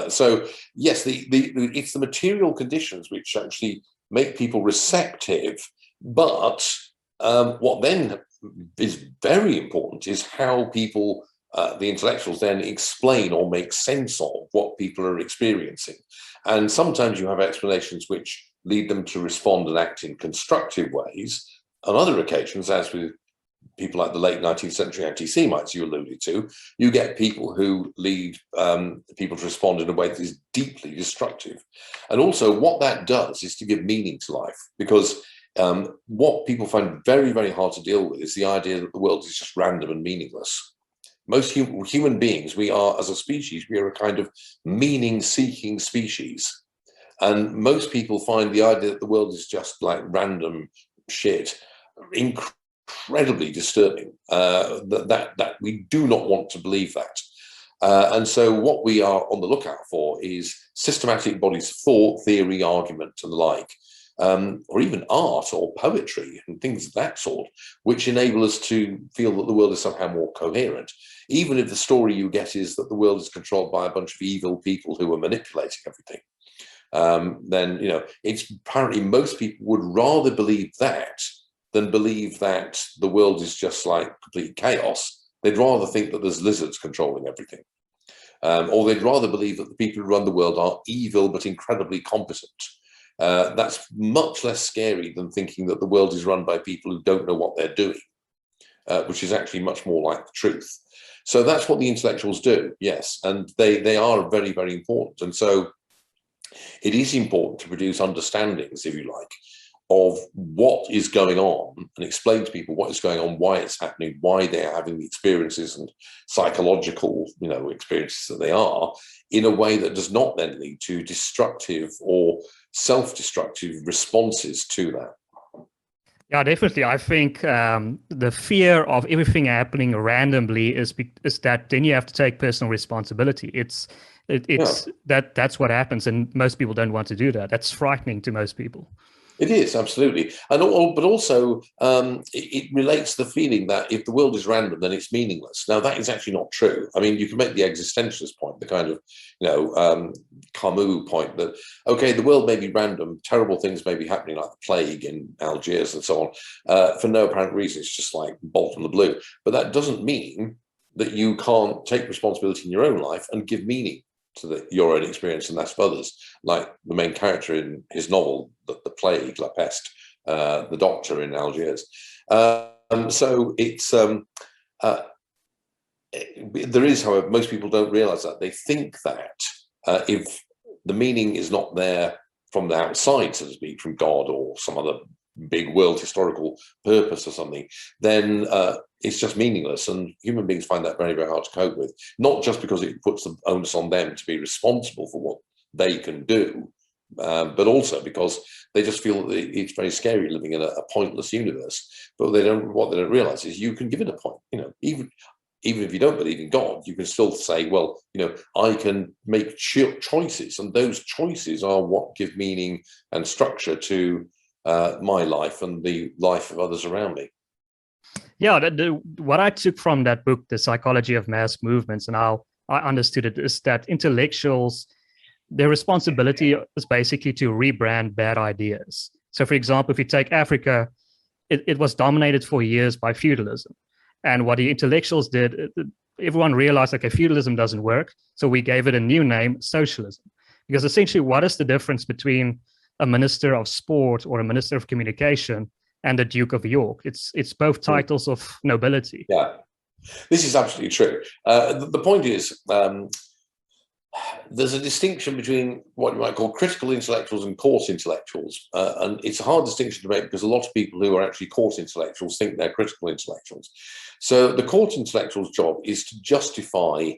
So yes, it's the material conditions which actually make people receptive. But what then is very important is how people, the intellectuals, then explain or make sense of what people are experiencing. And sometimes you have explanations which lead them to respond and act in constructive ways. On other occasions, as with people like the late 19th century anti-Semites you alluded to, you get people who lead people to respond in a way that is deeply destructive. And also what that does is to give meaning to life, because what people find very, very hard to deal with is the idea that the world is just random and meaningless. Most human beings, we are, as a species, we are a kind of meaning-seeking species. And most people find the idea that the world is just like random shit incredibly disturbing, that we do not want to believe that. And so what we are on the lookout for is systematic bodies of thought, theory, argument, and the like, or even art or poetry and things of that sort, which enable us to feel that the world is somehow more coherent. Even if the story you get is that the world is controlled by a bunch of evil people who are manipulating everything. Then, it's apparently most people would rather believe that than believe that the world is just like complete chaos. They'd rather think that there's lizards controlling everything. Or they'd rather believe that the people who run the world are evil but incredibly competent. That's much less scary than thinking that the world is run by people who don't know what they're doing, which is actually much more like the truth. So that's what the intellectuals do, yes, and they are very, very important. And so it is important to produce understandings, if you like, of what is going on and explain to people what is going on, why it's happening, why they're having the experiences and psychological, experiences that they are, in a way that does not then lead to destructive or self-destructive responses to that. Yeah, definitely. I think the fear of everything happening randomly is that then you have to take personal responsibility. That's what happens, and most people don't want to do that. That's frightening to most people. It is, absolutely. But also it relates to the feeling that if the world is random, then it's meaningless. Now, that is actually not true. I mean, you can make the existentialist point, the kind of, Camus point that, okay, the world may be random, terrible things may be happening like the plague in Algiers and so on, for no apparent reason. It's just like bolt from the blue. But that doesn't mean that you can't take responsibility in your own life and give meaning to your own experience and that's of others, like the main character in his novel, The Plague, La Peste, the doctor in Algiers. So it's there is, however, most people don't realize that. They think that if the meaning is not there from the outside, so to speak, from God or some other big world historical purpose or something, then it's just meaningless. And human beings find that very, very hard to cope with, not just because it puts the onus on them to be responsible for what they can do, but also because they just feel that it's very scary living in a pointless universe. But what they don't realize is you can give it a point. Even if you don't believe in God, you can still say, well, I can make choices, and those choices are what give meaning and structure to my life and the life of others around me. Yeah, what I took from that book, The Psychology of Mass Movements, and how I understood it, is that intellectuals, their responsibility is basically to rebrand bad ideas. So, for example, if you take Africa, it was dominated for years by feudalism. And what the intellectuals did, everyone realized, okay, feudalism doesn't work. So we gave it a new name, socialism. Because essentially, what is the difference between a minister of sport or a minister of communication and the Duke of York? It's both titles of nobility. Yeah, this is absolutely true. The point is, there's a distinction between what you might call critical intellectuals and court intellectuals. And it's a hard distinction to make because a lot of people who are actually court intellectuals think they're critical intellectuals. So the court intellectual's job is to justify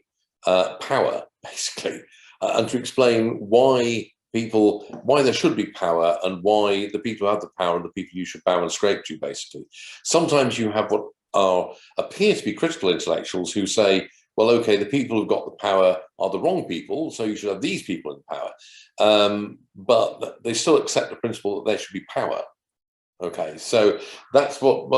power, basically, and to explain why there should be power and why the people who have the power are the people you should bow and scrape to, basically. Sometimes you have what appear to be critical intellectuals who say, well, okay, the people who've got the power are the wrong people, so you should have these people in power. But they still accept the principle that there should be power. Okay, so that's what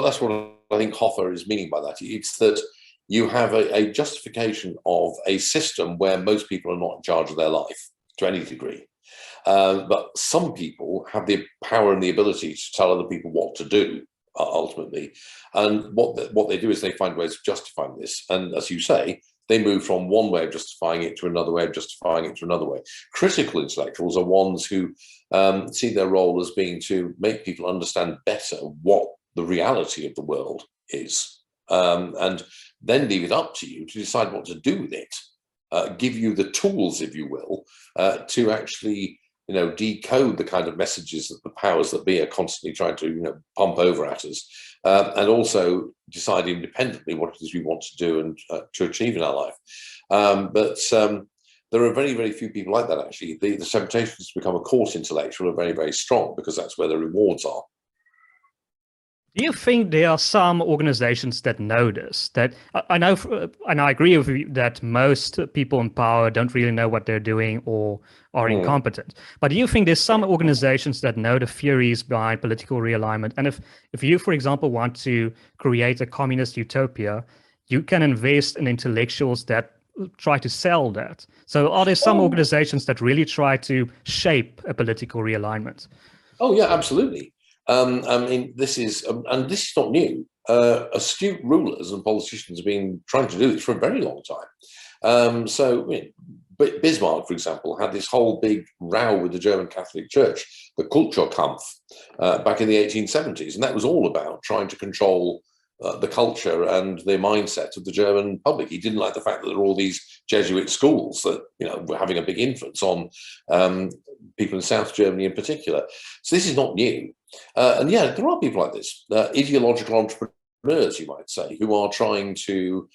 I think Hoffer is meaning by that. It's that you have a justification of a system where most people are not in charge of their life to any degree. But some people have the power and the ability to tell other people what to do, ultimately. And what they do is they find ways of justifying this. And as you say, they move from one way of justifying it to another way of justifying it to another way. Critical intellectuals are ones who see their role as being to make people understand better what the reality of the world is, and then leave it up to you to decide what to do with it, give you the tools, if you will, to actually decode the kind of messages that the powers that be are constantly trying to pump over at us, and also decide independently what it is we want to do and to achieve in our life. But there are very, very few people like that, actually. The temptations to become a court intellectual are very, very strong because that's where the rewards are. Do you think there are some organizations that know this? That I know, and I agree with you that most people in power don't really know what they're doing or are incompetent. But do you think there's some organizations that know the theories behind political realignment? And if you, for example, want to create a communist utopia, you can invest in intellectuals that try to sell that. So are there some organizations that really try to shape a political realignment? Oh, yeah, absolutely. I mean, this is not new. Astute rulers and politicians have been trying to do this for a very long time. Bismarck, for example, had this whole big row with the German Catholic Church, the Kulturkampf, back in the 1870s, and that was all about trying to control the culture and the mindset of the German public. He didn't like the fact that there were all these Jesuit schools that were having a big influence on people in South Germany in particular. So this is not new. And yeah, there are people like this, ideological entrepreneurs, you might say, who are trying to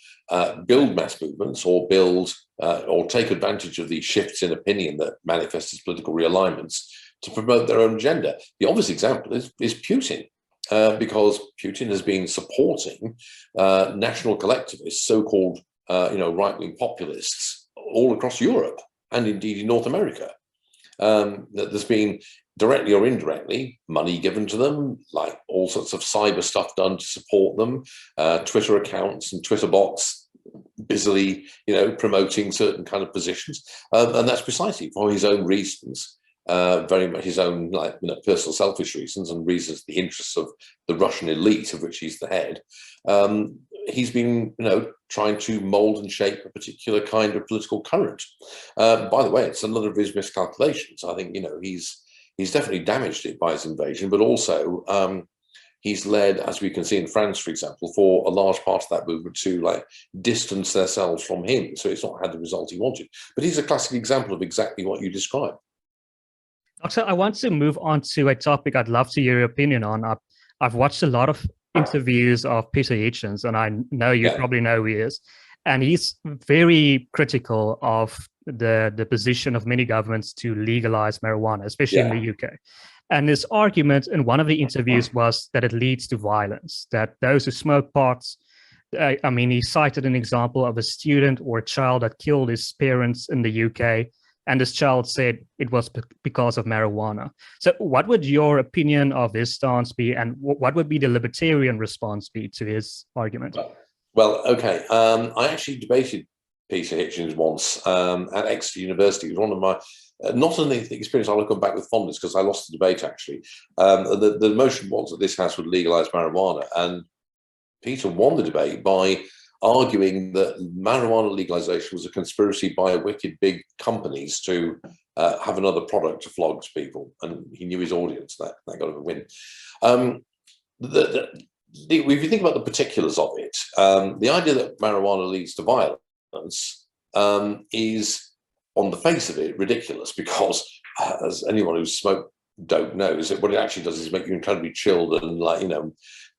build mass movements or or take advantage of these shifts in opinion that manifest as political realignments to promote their own agenda. The obvious example is Putin. Because Putin has been supporting national collectivists, so-called right-wing populists all across Europe and indeed in North America. That there's been directly or indirectly money given to them, like all sorts of cyber stuff done to support them, Twitter accounts and Twitter bots busily promoting certain kind of positions, and that's precisely for his own reasons. Very much his own personal selfish reasons and reasons the interests of the Russian elite, of which he's the head. He's been trying to mold and shape a particular kind of political current. By the way, it's another of his miscalculations. I think he's definitely damaged it by his invasion, but also he's led, as we can see in France, for example, for a large part of that movement to distance themselves from him. So it's not had the result he wanted. But he's a classic example of exactly what you described. So I want to move on to a topic I'd love to hear your opinion on. I've watched a lot of interviews of Peter Hitchens, and I know you probably know who he is. And he's very critical of the position of many governments to legalize marijuana, especially in the UK. And his argument in one of the interviews was that it leads to violence, that those who smoke pots, he cited an example of a student or a child that killed his parents in the UK. And this child said it was because of marijuana. So what would your opinion of his stance be? And what would be the libertarian response be to his argument? Well, okay. I actually debated Peter Hitchens once at Exeter University. It was one of my, not an experience I'll come back with fondness because I lost the debate, actually. The motion was that this house would legalise marijuana. And Peter won the debate by arguing that marijuana legalization was a conspiracy by wicked big companies to have another product to flog to people, and he knew his audience. That got him a win. If you think about the particulars of it, the idea that marijuana leads to violence is, on the face of it, ridiculous, because as anyone who's smoked dope knows, that what it actually does is make you incredibly chilled and, like,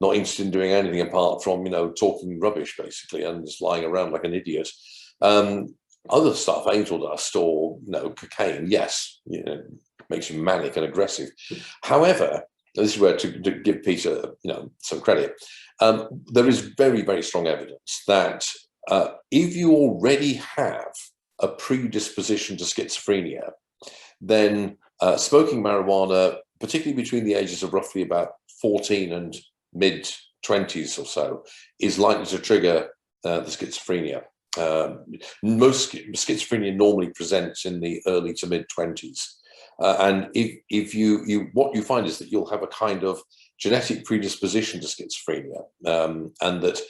not interested in doing anything apart from, talking rubbish, basically, and just lying around like an idiot. Other stuff, angel dust or, cocaine, yes, makes you manic and aggressive. However, this is where to give Peter, some credit. There is very, very strong evidence that if you already have a predisposition to schizophrenia, then smoking marijuana, particularly between the ages of roughly about 14 and mid-20s or so, is likely to trigger the schizophrenia. Most schizophrenia normally presents in the early to mid-20s. And if you what you find is that you'll have a kind of genetic predisposition to schizophrenia, and that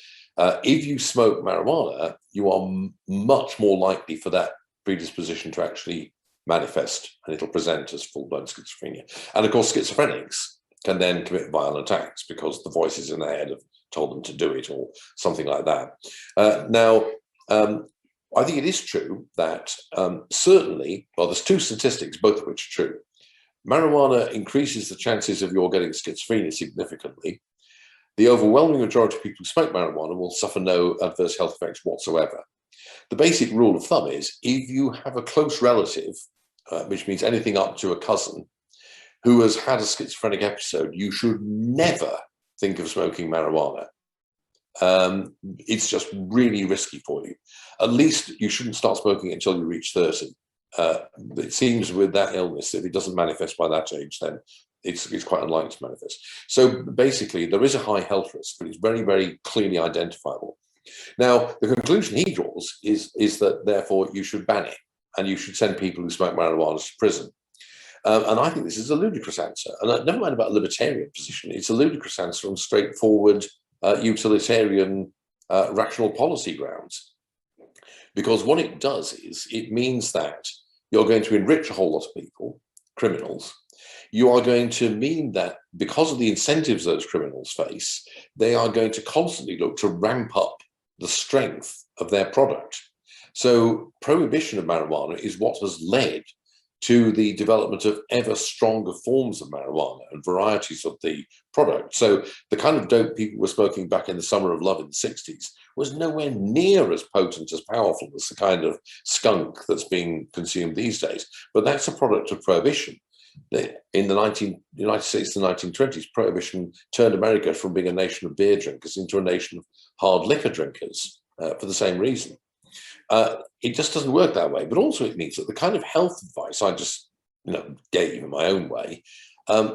if you smoke marijuana, you are much more likely for that predisposition to actually manifest, and it'll present as full-blown schizophrenia. And of course, schizophrenics can then commit violent acts because the voices in their head have told them to do it, or something like that. I think it is true that certainly, well, there's two statistics, both of which are true. Marijuana increases the chances of your getting schizophrenia significantly. The overwhelming majority of people who smoke marijuana will suffer no adverse health effects whatsoever. The basic rule of thumb is, if you have a close relative, which means anything up to a cousin, who has had a schizophrenic episode, you should never think of smoking marijuana. It's just really risky for you. At least you shouldn't start smoking until you reach 30. It seems with that illness, if it doesn't manifest by that age, then it's quite unlikely to manifest. So basically, there is a high health risk, but it's very, very clearly identifiable. Now, the conclusion he draws is that therefore you should ban it, and you should send people who smoke marijuana to prison. And I think this is a ludicrous answer. And never mind about a libertarian position, it's a ludicrous answer on straightforward utilitarian rational policy grounds. Because what it does is, it means that you're going to enrich a whole lot of people, criminals. You are going to mean that because of the incentives those criminals face, they are going to constantly look to ramp up the strength of their product. So prohibition of marijuana is what has led to the development of ever stronger forms of marijuana and varieties of the product. So the kind of dope people were smoking back in the summer of love in the 60s was nowhere near as potent, as powerful as the kind of skunk that's being consumed these days. But that's a product of prohibition. In the United States, the 1920s, prohibition turned America from being a nation of beer drinkers into a nation of hard liquor drinkers for the same reason. It just doesn't work that way. But also it means that the kind of health advice I just gave in my own way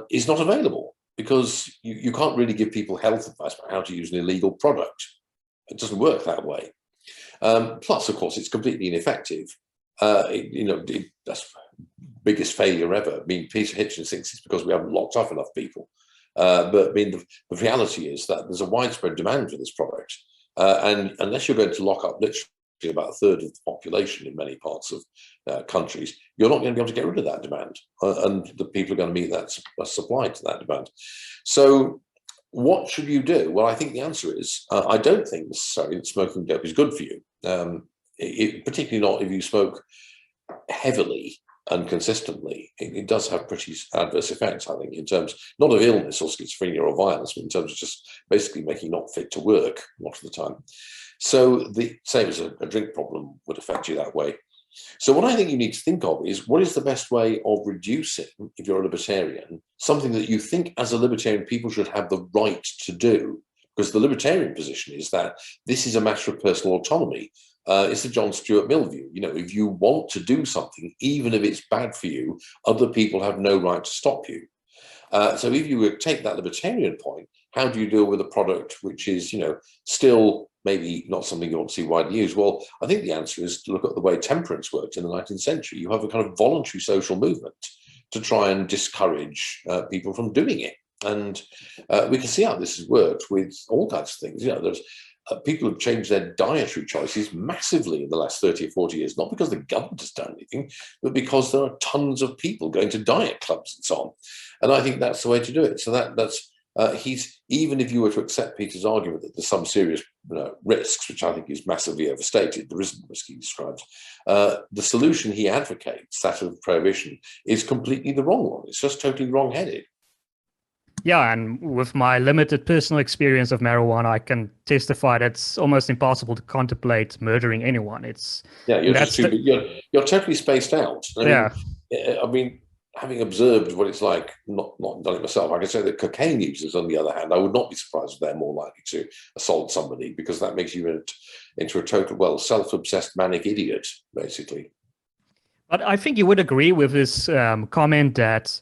is not available, because you can't really give people health advice about how to use an illegal product. It doesn't work that way. Plus, of course, it's completely ineffective. That's biggest failure ever. I mean, Peter Hitchens thinks it's because we haven't locked up enough people. But I mean, the reality is that there's a widespread demand for this product. And unless you're going to lock up literally about a third of the population in many parts of countries, you're not going to be able to get rid of that demand. And the people are going to meet that supply to that demand. So what should you do? Well, I think the answer is, I don't think necessarily that smoking dope is good for you. Particularly not if you smoke heavily and consistently. It does have pretty adverse effects, I think, in terms not of illness or schizophrenia or violence, but in terms of just basically making you not fit to work a lot of the time. So the same as a drink problem would affect you that way. So what I think you need to think of is, what is the best way of reducing, if you're a libertarian, something that you think as a libertarian people should have the right to do? Because the libertarian position is that this is a matter of personal autonomy. It's the John Stuart Mill view. If you want to do something, even if it's bad for you, other people have no right to stop you. So if you would take that libertarian point, how do you deal with a product which is, still maybe not something you want to see widely used? Well, I think the answer is to look at the way temperance worked in the 19th century. You have a kind of voluntary social movement to try and discourage people from doing it. And we can see how this has worked with all kinds of things. There's people have changed their dietary choices massively in the last 30 or 40 years, not because the government has done anything, but because there are tons of people going to diet clubs and so on. And I think that's the way to do it. So that's even if you were to accept Peter's argument that there's some serious risks, which I think is massively overstated, there isn't the risk he describes. The solution he advocates, that of prohibition, is completely the wrong one. It's just totally wrong-headed. Yeah, and with my limited personal experience of marijuana, I can testify that it's almost impossible to contemplate murdering anyone. You're totally spaced out. I mean, having observed what it's like, not done it myself, I can say that cocaine users, on the other hand, I would not be surprised if they're more likely to assault somebody, because that makes you into a total, self-obsessed manic idiot, basically. But I think you would agree with this comment that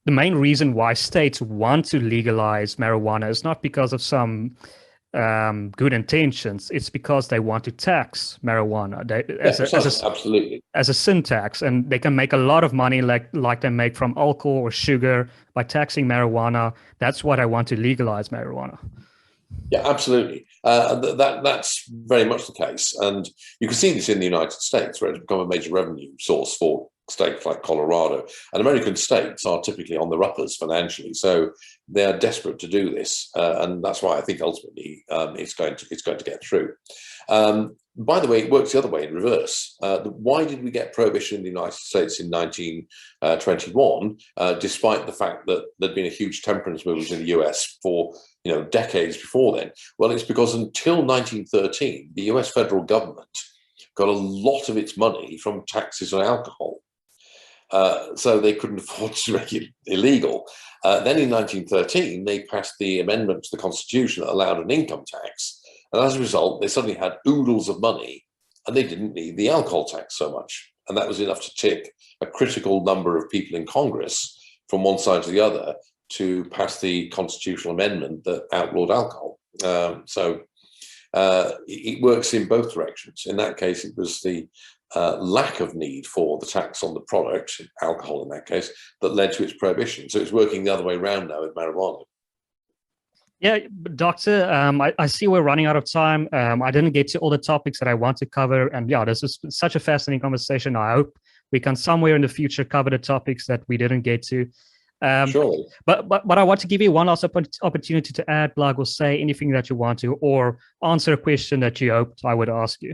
the main reason why states want to legalize marijuana is not because of some good intentions. It's because they want to tax marijuana absolutely as a sin tax, and they can make a lot of money like they make from alcohol or sugar by taxing marijuana. That's why I want to legalize marijuana. Yeah, absolutely. That's very much the case. And you can see this in the United States, where it's become a major revenue source for states like Colorado. And American states are typically on the uppers financially, so they're desperate to do this. And that's why I think ultimately it's going to get through. By the way, it works the other way in reverse. Why did we get prohibition in the United States in 1921, despite the fact that there'd been a huge temperance movement in the US for decades before then? Well, it's because until 1913, the US federal government got a lot of its money from taxes on alcohol. So they couldn't afford to make it illegal. Then in 1913, they passed the amendment to the Constitution that allowed an income tax. And as a result, they suddenly had oodles of money, and they didn't need the alcohol tax so much. And that was enough to tick a critical number of people in Congress from one side to the other to pass the constitutional amendment that outlawed alcohol. So it works in both directions. In that case, it was the lack of need for the tax on the product, alcohol in that case, that led to its prohibition. So it's working the other way around now with marijuana. Yeah, Doctor, I see we're running out of time. I didn't get to all the topics that I want to cover. And yeah, this is such a fascinating conversation. I hope we can somewhere in the future cover the topics that we didn't get to. Surely. But I want to give you one last opportunity to add, plug, or say anything that you want to, or answer a question that you hoped I would ask you.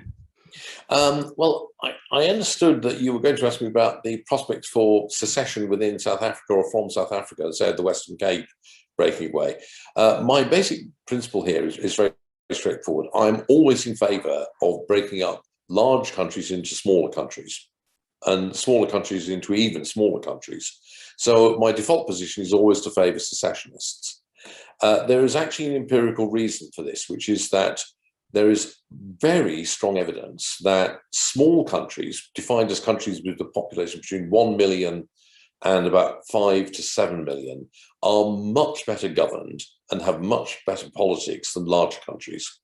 Well, I understood that you were going to ask me about the prospects for secession within South Africa or from South Africa, say the Western Cape breaking away. My basic principle here is very straightforward. I'm always in favour of breaking up large countries into smaller countries, and smaller countries into even smaller countries. So my default position is always to favour secessionists. There is actually an empirical reason for this, which is that there is very strong evidence that small countries, defined as countries with a population between 1 million and about 5 to 7 million, are much better governed and have much better politics than large countries.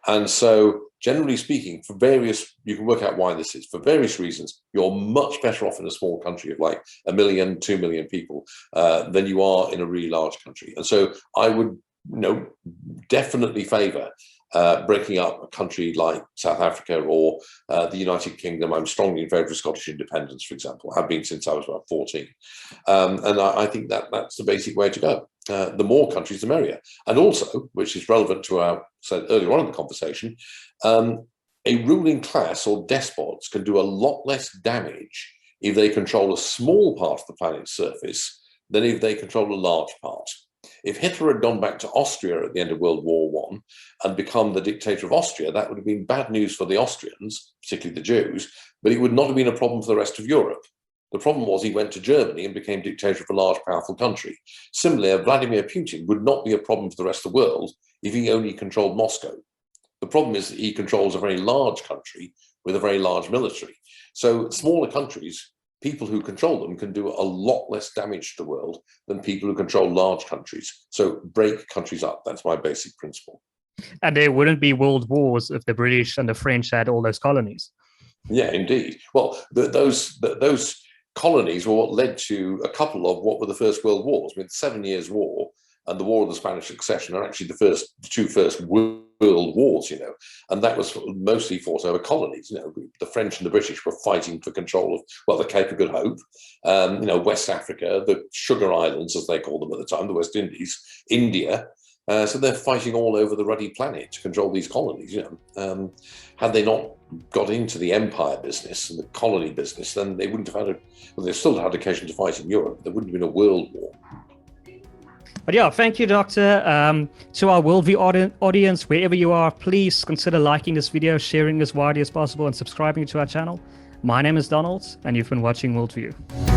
And so, generally speaking, you can work out why this is. For various reasons, you're much better off in a small country of like 1 million, 2 million people than you are in a really large country. And so I would definitely favour breaking up a country like South Africa or the United Kingdom. I'm strongly in favour of Scottish independence, for example. I've been since I was about 14. And I think that's the basic way to go. The more countries, the merrier. And also, which is relevant to our said earlier on in the conversation, a ruling class or despots can do a lot less damage if they control a small part of the planet's surface than if they control a large part. If Hitler had gone back to Austria at the end of World War I and become the dictator of Austria, that would have been bad news for the Austrians, particularly the Jews, but it would not have been a problem for the rest of Europe. The problem was he went to Germany and became dictator of a large, powerful country. Similarly, Vladimir Putin would not be a problem for the rest of the world if he only controlled Moscow. The problem is that he controls a very large country with a very large military. So smaller countries, people who control them can do a lot less damage to the world than people who control large countries. So break countries up. That's my basic principle. And there wouldn't be world wars if the British and the French had all those colonies. Yeah, indeed. Well, those colonies were what led to a couple of what were the First World Wars. I mean, the 7 Years' War and the War of the Spanish Succession are actually the two first world wars, and that was mostly fought over colonies. The French and the British were fighting for control of, well, the Cape of Good Hope, West Africa, the Sugar Islands, as they called them at the time, the West Indies, India. So they're fighting all over the ruddy planet to control these colonies. Had they not got into the empire business and the colony business, then they wouldn't have they still had occasion to fight in Europe. There wouldn't have been a world war. But yeah, thank you, Doctor. To our WorldView audience, wherever you are, please consider liking this video, sharing as widely as possible, and subscribing to our channel. My name is Donald, and you've been watching WorldView.